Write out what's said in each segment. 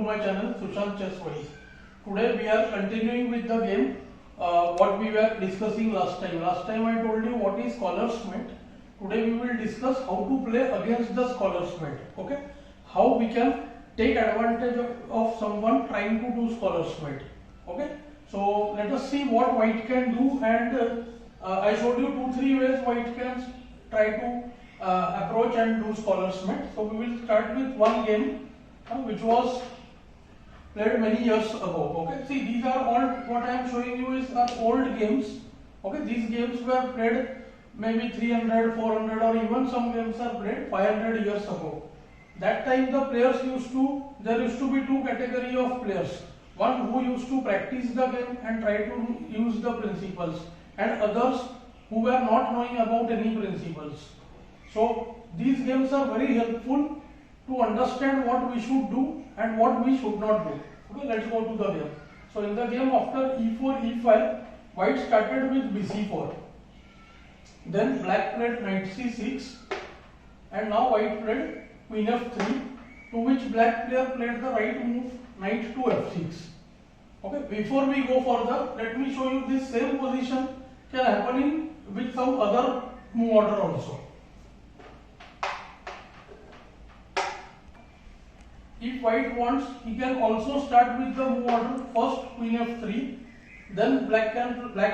my channel Sushant Chesswise. Today we are continuing with the game what we were discussing last time. Last time I told you what is scholar's mate. Today we will discuss how to play against the scholar's mate. Okay, how we can take advantage of someone trying to do scholar's mate. Okay, so let us see what white can do, and I showed you 2-3 ways white can try to approach and do scholar's mate. So we will start with one game which was played many years ago. Okay, see, these are all what I am showing you is are old games. Okay, these games were played maybe 300, 400, or even some games are played 500 years ago. That time the players there used to be two category of players. One who used to practice the game and try to use the principles, and others who were not knowing about any principles. So these games are very helpful to understand what we should do and what we should not do. Okay, let's go to the game. So in the game, after e4, e5, white started with bc4. Then black played knight c6, and now white played queen f3, to which black player played the right move knight to f6. Okay, before we go further, let me show you this same position can happen with some other move order also. If white wants, he can also start with the move order first queen f3, then black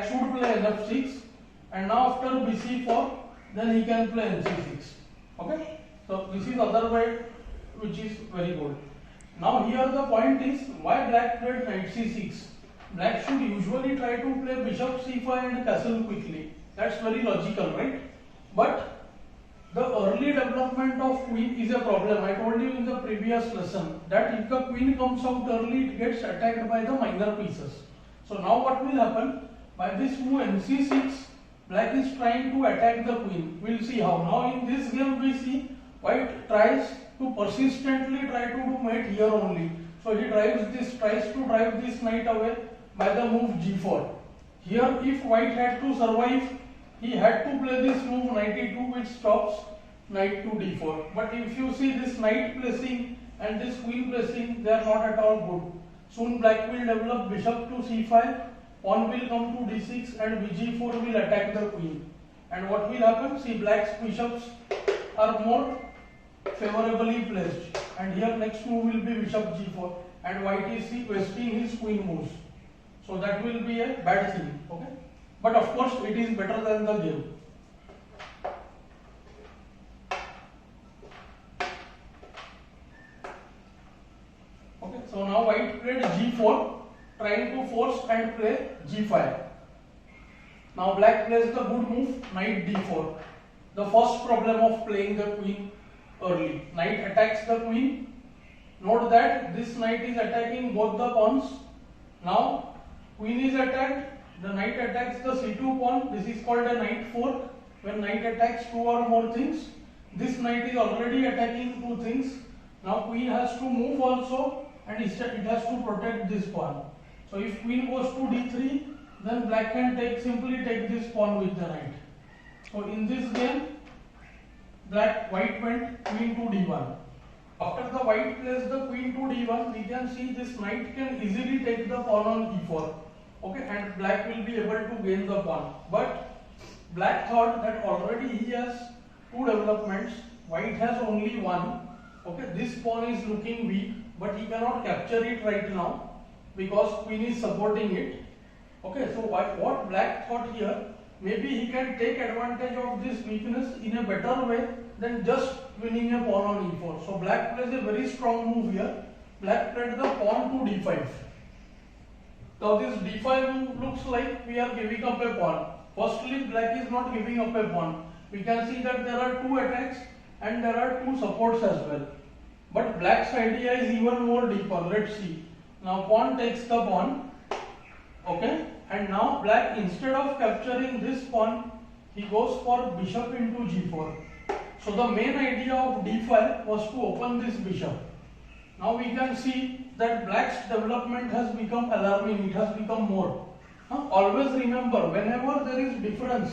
should play nf6, and now after bc4, then he can play nc6. Okay, so this is other way which is very good. Now here the point is why black played knight c6. Black should usually try to play bishop c5 and castle quickly. That's very logical, right? But the early development of queen is a problem. I told you in the previous lesson that if the queen comes out early, it gets attacked by the minor pieces. So now what will happen? By this move nc6, black is trying to attack the queen. We'll see how. Now in this game we see white tries to persistently try to do mate here only. So he tries to drive this knight away by the move g4. Here if white had to survive, he had to play this move knight e2, which stops knight to d4. But if you see this knight placing and this queen placing, they are not at all good. Soon black will develop bishop to c5, pawn will come to d6, and bg4 will attack the queen. And what will happen? See, black's bishops are more favorably placed, and here next move will be bishop g4, and white is wasting his queen moves. So that will be a bad thing. Okay, but of course it is better than the game. Okay, so now white played g4, trying to force and play g5. Now black plays the good move knight d4. The first problem of playing the queen early. Knight attacks the queen. Note that this knight is attacking both the pawns. Now queen is attacked. The knight attacks the c2 pawn. This is called a knight fork. When knight attacks two or more things, this knight is already attacking two things. Now queen has to move also, and it has to protect this pawn. So if queen goes to d3, then black can simply take this pawn with the knight. So in this game, white went queen to d1. After the white plays the queen to d1, we can see this knight can easily take the pawn on e4. Okay, and black will be able to gain the pawn. But black thought that already he has two developments, white has only one. Okay, this pawn is looking weak, but he cannot capture it right now because queen is supporting it. Okay, so what black thought here, maybe he can take advantage of this weakness in a better way than just winning a pawn on e4. So black plays a very strong move here. Black played the pawn to d5. Now this d5 move looks like we are giving up a pawn. Firstly, black is not giving up a pawn. We can see that there are two attacks and there are two supports as well. But black's idea is even more deeper. Let's see. Now pawn takes the pawn. Okay, and now black, instead of capturing this pawn, he goes for bishop into g4. So the main idea of d5 was to open this bishop. Now we can see that black's development has become alarming. It has become more. Always remember, whenever there is difference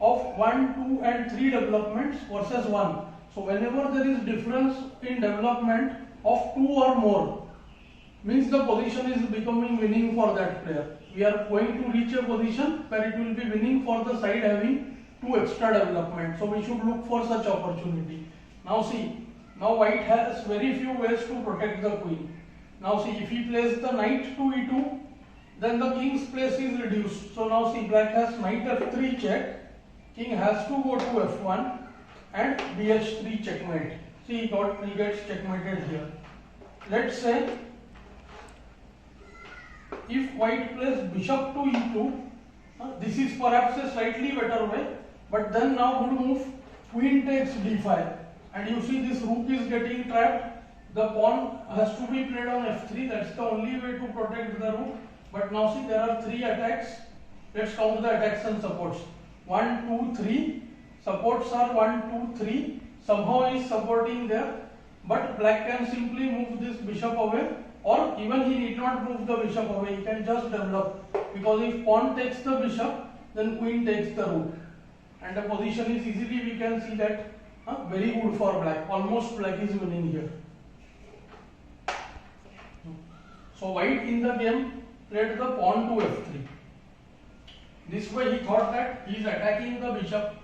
of 1, 2 and 3 developments versus 1. So whenever there is difference in development of 2 or more, means the position is becoming winning for that player. We are going to reach a position where it will be winning for the side having 2 extra development. So we should look for such opportunity. Now see, now white has very few ways to protect the queen. Now see, if he plays the knight to e2, then the king's place is reduced. So now see, black has knight f3 check, king has to go to f1 and bh3 checkmate. See, he gets checkmated here. Let's say if white plays bishop to e2, this is perhaps a slightly better way, but then now good move, queen takes d5, and you see this rook is getting trapped. The pawn has to be played on f3. That's the only way to protect the rook. But now see, there are 3 attacks. Let's count the attacks and supports. 1, 2, 3. Supports are 1, 2, 3. Somehow is supporting there. But black can simply move this bishop away, or even he need not move the bishop away. He can just develop. Because if pawn takes the bishop, then queen takes the rook. And the position is easily, we can see that very good for black. Almost black is winning here. So white in the game played the pawn to f3. This way he thought that he is attacking the bishop.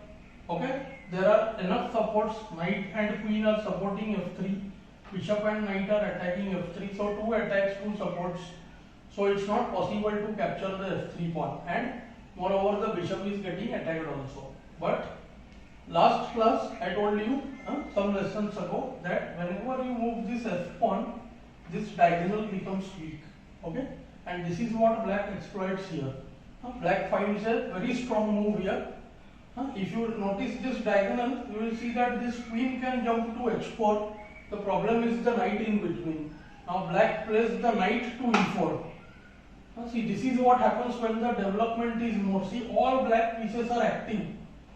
Okay, there are enough supports. Knight and queen are supporting f3. Bishop and knight are attacking f3. So 2 attacks, 2 supports. So it's not possible to capture the f3 pawn. And moreover, the bishop is getting attacked also. But last class I told you some lessons ago that whenever you move this f pawn, this diagonal becomes weak. Okay, and this is what black exploits here. Black finds a very strong move here. If you notice this diagonal, you will see that this queen can jump to h4. The problem is the knight in between. Now black plays the knight to e4. See, this is what happens when the development is more. See, all black pieces are active.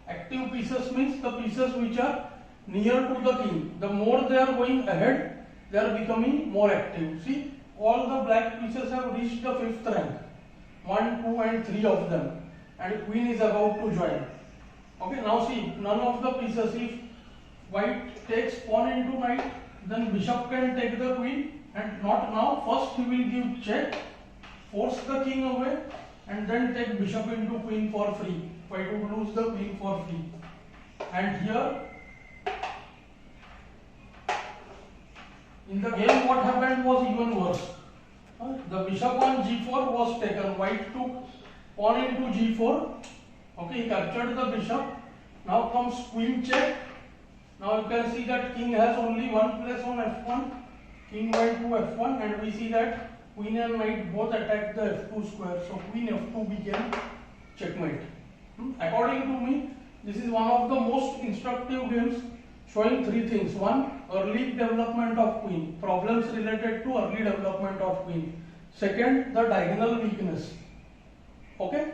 Active pieces means the pieces which are near to the king. The more they are going ahead, they are becoming more active. See, all the black pieces have reached the 5th rank. 1, 2 and 3 of them. And queen is about to join. Okay, now see, none of the pieces, if white takes pawn into knight, then bishop can take the queen, and not now. First he will give check, force the king away, and then take bishop into queen for free. White would lose the queen for free. And here, in the game what happened was even worse. The bishop on g4 was taken. White took pawn into g4. Okay, he captured the bishop. Now comes queen check. Now you can see that king has only one place on f1. King went to f1, and we see that queen and knight both attacked the f2 square. So queen f2 became checkmate. According to me, this is one of the most instructive games, showing 3 things. 1, early development of queen, problems related to early development of queen. Second, the diagonal weakness. Okay?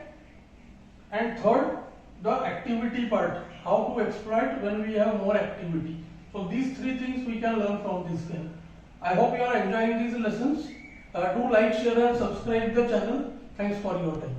And third, the activity part, how to exploit when we have more activity. So these 3 things we can learn from this game. I hope you are enjoying these lessons. Do like, share and subscribe the channel. Thanks for your time.